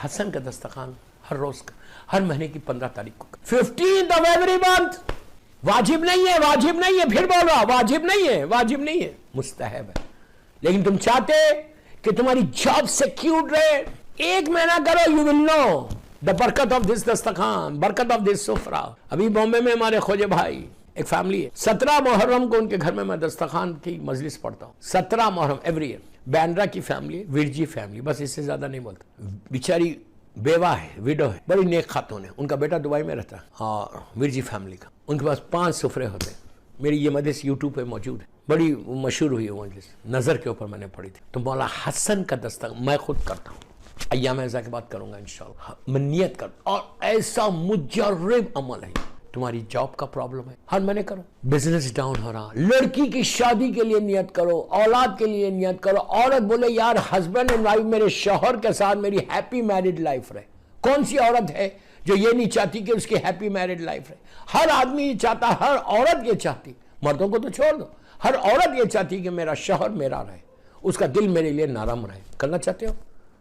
حسن کا دسترخوان ہر روز کا، ہر مہینے کی 15 تاریخ کو 15th of every month۔ واجب نہیں ہے، واجب نہیں ہے، پھر بول رہا واجب نہیں ہے، واجب نہیں ہے، مستحب ہے۔ لیکن تم چاہتے کہ تمہاری جاب سیکیورڈ رہے، 1 مہینہ کرو، یو ول نو دا برکت آف دس دسترخوان، برکت آف دس سفرہ۔ ابھی بامبے میں ہمارے خوجے بھائی ایک فیملی ہے، 17 محرم کو ان کے گھر میں دسترخوان کی مجلس پڑھتا ہوں، 17 محرم ایوری ایئر۔ بینڈرا کی فیملی، ویرجی فیملی، بس اس سے زیادہ نہیں بولتا۔ بیچاری بیوہ ہے، ویڈو ہے، بڑی نیک خاتون ہے، ان کا بیٹا دبئی میں رہتا ہے، اور ویرجی فیملی کا ان کے پاس 5 سفرے ہوتے ہیں۔ میری یہ مجلس یوٹیوب پہ موجود ہے، بڑی مشہور ہوئی ہے مجلس، نظر کے اوپر میں نے پڑھی تھی۔ تو مولا حسن کا دسترخوان میں خود کرتا ہوں، ایام ایسا کے بعد کروں گا انشاءاللہ، میں نیت کرتا، اور ایسا مجرب عمل ہے۔ تمہاری جاب کا پرابلم ہے، ہر مہینے کرو، بزنس ڈاؤن ہو رہا، لڑکی کی شادی کے لیے نیت کرو، اولاد کے لیے نیت کرو۔ عورت بولے یار ہسبینڈ اینڈ وائف میرے شوہر کے ساتھ میری ہیپی میرڈ لائف رہے۔ کون سی عورت ہے جو یہ نہیں چاہتی کہ اس کی ہیپی میرڈ لائف رہے؟ ہر آدمی یہ چاہتا، ہر عورت یہ چاہتی، مردوں کو تو چھوڑ دو، ہر عورت یہ چاہتی کہ میرا شوہر میرا رہے، اس کا دل میرے لیے نرم رہے۔ کرنا چاہتے ہو؟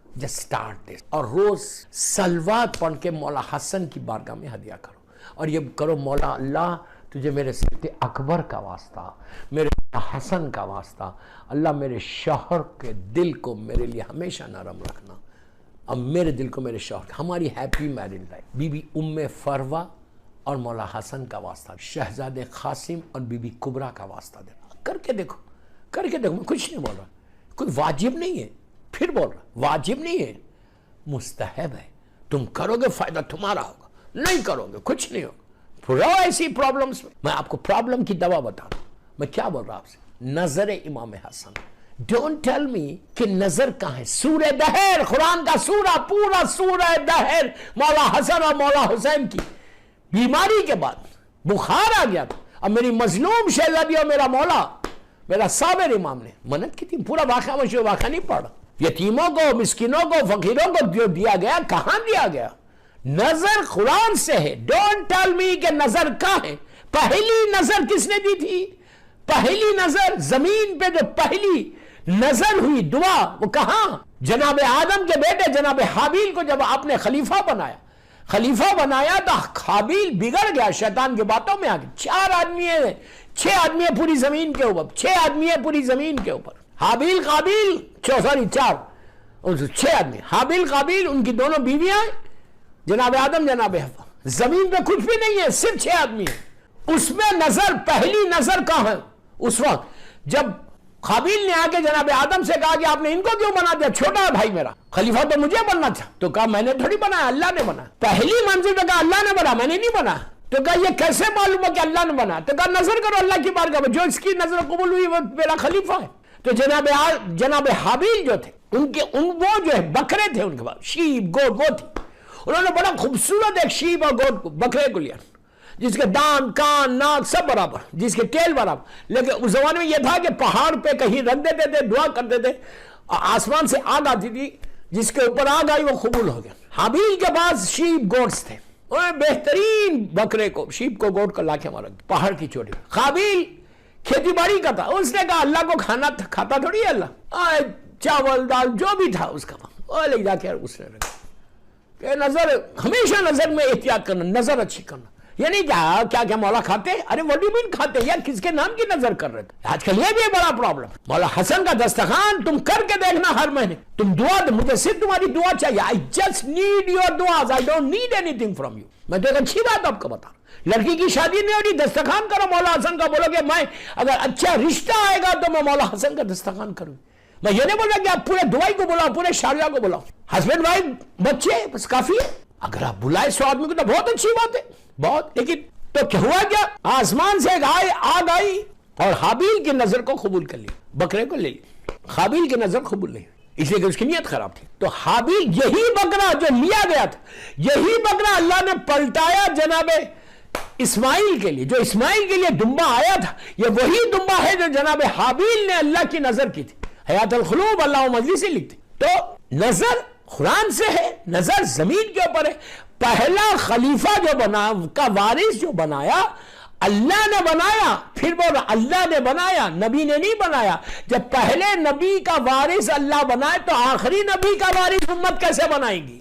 جسٹ اسٹارٹ دس، اور روز صلوات پڑھ کے مولا حسن کی بارگاہ میں ہدیہ کرو، اور یہ کرو مولا اللہ تجھے میرے صدق اکبر کا واسطہ، میرے حسن کا واسطہ، اللہ میرے شوہر کے دل کو میرے لیے ہمیشہ نرم رکھنا، اب میرے دل کو میرے شوہر کا، ہماری happy married life. Bibi ام فروہ اور مولا حسن کا واسطہ، شہزاد قاسم اور بی بی کبریٰ کا واسطہ دینا۔ کر کے دیکھو، کر کے دیکھو، میں کچھ نہیں بول رہا، کوئی واجب نہیں ہے، پھر بول رہا واجب نہیں ہے، مستحب ہے۔ تم کرو گے فائدہ تمہارا ہوگا، نہیں کرو گے کچھ نہیں ہوگا۔ پھر ایسی پرابلمز میں آپ کو پرابلم کی دوا بتا رہا ہوں۔ میں کیا بول رہا آپ سے؟ نظر امام حسن۔ ڈونٹ ٹیل می کہ نظر کہاں ہے۔ سورہ دہر، قرآن کا سورہ، پورا سورہ دہر مولا حسن اور مولا حسین کی بیماری کے بعد بخار آ گیا تھا، اب میری مظلوم شہزادی اور میرا مولا، میرا صابر امام نے منت کی تھی۔ پورا واقعہ مشہور واقعہ نہیں پڑھا، یتیموں کو، مسکینوں کو، فقیروں کو جو دیا گیا، کہاں دیا گیا؟ نظر قرآن سے ہے۔ ڈونٹ ٹیل می کہ نظر کہاں ہے۔ پہلی نظر کس نے دی تھی؟ پہلی نظر زمین پہ جو پہلی نظر ہوئی دعا، وہ کہاں؟ جناب آدم کے بیٹے جناب حابیل کو جب آپ نے خلیفہ بنایا تو حابیل بگڑ گیا شیطان کی باتوں میں آ کے۔ 6 آدمی ہیں پوری زمین کے اوپر، 6 آدمی ہیں پوری زمین کے اوپر، حابیل قابیل، 6 آدمی، حابیل قابیل، ان کی دونوں بیویاں، جناب آدم جناب حوا۔ زمین پہ کچھ بھی نہیں ہے، صرف 6 آدمی ہیں۔ اس میں نظر، پہلی نظر کہاں ہے؟ اس وقت جب قابیل نے آ کے جناب آدم سے کہا کہ آپ نے ان کو کیوں بنا دیا؟ چھوٹا ہے بھائی میرا، خلیفہ تو مجھے بننا تھا۔ تو کہا میں نے تھوڑی بنایا، اللہ نے بنا۔ پہلی منزل تو کہا اللہ نے بنا، میں نے نہیں بنا۔ تو کہا یہ کیسے معلوم ہے کہ اللہ نے بنا؟ تو کہا نظر کرو اللہ کی بارگاہ میں، جو اس کی نظر قبول ہوئی وہ میرا خلیفہ ہے۔ تو جناب حابیل جو تھے، وہ جو ہے بکرے تھے، ان کے پاس شیپ گوٹ وہ تھی، انہوں نے بڑا خوبصورت ایک شیپ اور گوٹ کو، بکرے کو لیا، جس کے دان، کان، ناک سب برابر، جس کے ٹیل برابر۔ لیکن اس زمانے میں یہ تھا کہ پہاڑ پہ کہیں رکھ دیتے تھے، دعا کرتے تھے، آسمان سے آگ آتی تھی، جس کے اوپر آگ آئی وہ قبول ہو گیا۔ حابیل کے پاس شیپ گوٹس تھے، انہوں نے بہترین بکرے کو، شیپ کو، گوٹ کو لا کے مارا پہاڑ کی چوٹی پہ۔ قابیل کھیتی باڑی کا تھا، اس نے کہا اللہ کو کھانا کھاتا تھوڑی ہے اللہ، چاول دال جو بھی تھا اس کا، وہ لے جا کے اس نے رکھا کہ نظر، ہمیشہ نظر میں احتیاط کرنا، نظر اچھی کرنا۔ یہ نہیں کیا مولا کھاتے؟ ارے what do you mean کھاتے؟ یار کس کے نام کی نظر کر رہے تھے؟ آج کل یہ بھی بڑا پرابلم۔ مولا حسن کا دسترخوان تم کر کے دیکھنا، ہر مہینے تم دعا دو، مجھے صرف تمہاری دعا چاہیے۔ I just need your duas, I don't need anything from you۔ میں تو ایک اچھی بات آپ کو بتا رہا ہوں، لڑکی کی شادی نہیں ہو رہی، دسترخوان کرو مولا حسن کا، بولو کہ میں اگر اچھا رشتہ آئے گا تو میں مولا حسن کا دسترخوان کروں۔ میں یہ نہیں بول رہا کہ آپ پورے دبئی کو بلاؤ، پورے شارجہ کو بلاؤ، ہسبینڈ وائف بچے بس کافی ہے۔ اگر آپ بلائے 100 آدمی کو تو بہت اچھی بات ہے، بہت۔ لیکن تو کیا ہوا؟ کیا آسمان سے آگ آئی اور حابیل کی نظر کو قبول کر لی، بکرے کو لے لی۔ حابیل کی نظر قبول نہیں، اس لیے کہ اس کی نیت خراب تھی۔ تو حابیل، یہی بکرا جو لیا گیا تھا، یہی بکرا اللہ نے پلٹایا جناب اسماعیل کے لیے، جو اسماعیل کے لیے دمبا آیا تھا، یہ وہی دمبا ہے جو جناب حابیل نے اللہ کی نظر کی تھی۔ حیات القلوب اللہ مجلس سے لکھتے۔ تو نظر قرآن سے ہے، نظر زمین کے اوپر ہے۔ پہلا خلیفہ جو بنا، کا وارث جو بنایا، اللہ نے بنایا۔ پھر بولا اللہ نے بنایا، نبی نے نہیں بنایا۔ جب پہلے نبی کا وارث اللہ بنائے تو آخری نبی کا وارث امت کیسے بنائے گی؟